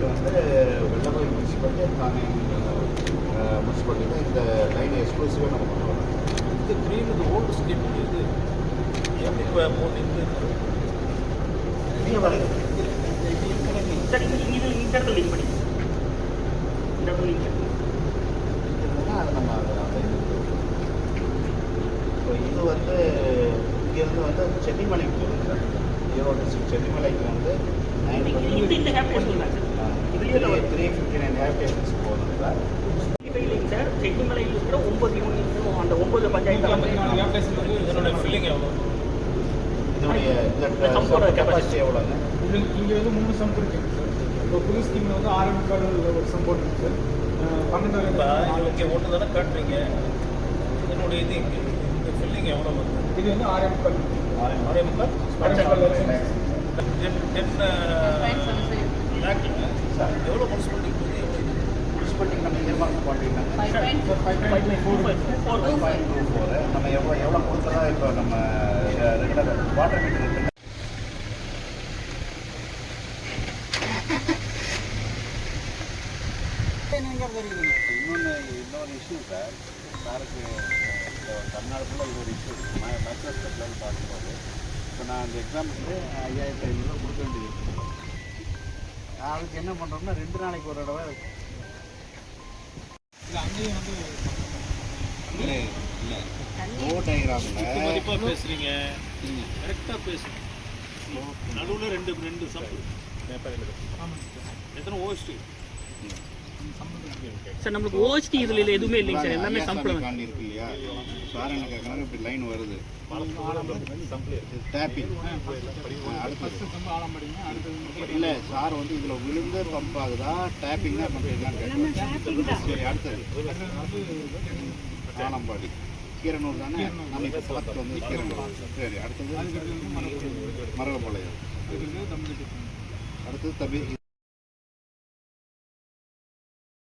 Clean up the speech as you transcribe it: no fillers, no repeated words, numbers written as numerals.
வந்து வெள்ளக்கோயில் முனிசிபாலிட்டி தானே முனிசிபாலிட்டி தான் இந்த லைன் எக்ஸ்க்ளூசிவாக நம்ம கொண்டு வரோம். இந்த க்ரீன் இது ஓல்டு ஸ்கீம் இது எப்படி போட்டு நீங்கள் வரீங்க சார் இந்த இடத்துல லிங்க் பண்ணி இந்த இடத்துல லிங்க் பண்ணி அது நம்ம இப்போ இது வந்து இங்கேருந்து வந்து சென்னிமலைக்கு போகுது சார். ஈரோடு டிஸ்ட்ரிக்ட் சென்னிமலைக்கு வந்து இந்த ஹேப்டேஷன் சார் இதுலேயே 359 ஹேப்டேஷன்ஸ் போகுது சார். சார் சென்னிமலையில் இருக்கிற 9 யூனிட்ஸும் அந்த 9 பஞ்சாயத்து இதனோட ஃபில்லிங் எவ்வளோ? இதனுடைய இந்த சம்போட கெப்பாசிட்டி எவ்வளோங்க? இங்கே வந்து 3 சம்ப் இருக்குங்க சார். இப்போ புது ஸ்கீமில் வந்து ஆரம்பிக்காத ஒரு சம் போட்டுருக்கு சார். 12,000 இங்கே ஒன்று தானே காட்டுறீங்க. இதனுடைய இது இந்த ஃபில்லிங் எவ்வளோ வருது? இது வந்து 6,000 லேக்குங்க சார். எவ்வளோ முனிசிபாலிட்டி முனிசிபாலிட்டி நம்ம எதிர்பார்க்க மாட்டேங்கிறாங்க 5.24 5.24 நம்ம எவ்வளோ கொடுத்ததா இப்போ நம்ம ரெகுலர் வாட்டர் மீட்டர் இருக்குங்க. இன்னொரு இஷ்யூ சார். சாருக்கு தமிழ்நாடு ஃபுல்லாக இது ஒரு இஷ்யூ இருக்குது. டாக்டர் ஸ்பெஷலாக பார்க்கும்போது இப்போ நான் அந்த எக்ஸாமுக்கு 5,500 கொடுக்க வேண்டியது இருக்குது. அதுக்கு என்ன பண்ணுறோம்னா 2 நாளைக்கு ஒரு தடவை அங்கேயும் வந்து இல்லை ஓ டயக்ராமில் மதிப்பாக பேசுகிறீங்க. கரெக்டாக பேசுங்க. நடுவில் ரெண்டு சம்பு எத்தனை ஓஎஸ்டி சார் நம்மளுக்கு ஓஎஸ்டி இதில் எதுவுமே இல்லைங்க சார். எல்லாமே சம்பளம் காண்டி இருக்கு இல்லையா? சார் என்ன கேட்குறாங்க, இப்படி லைன் வருது டேப்பிங் இல்லை சார் வந்து இதில் விழுந்து பம்ப் ஆகுதா டேப்பிங் தான் பண்ணுறீங்களான்னு கேட்குறேன். சரி அடுத்தது ஆலம்பாடி கீரனூர் தானே? நம்ம இப்போ பக்கத்தில் வந்து கீரனூர். சரி அடுத்தது மரகப்பாளையம். அடுத்தது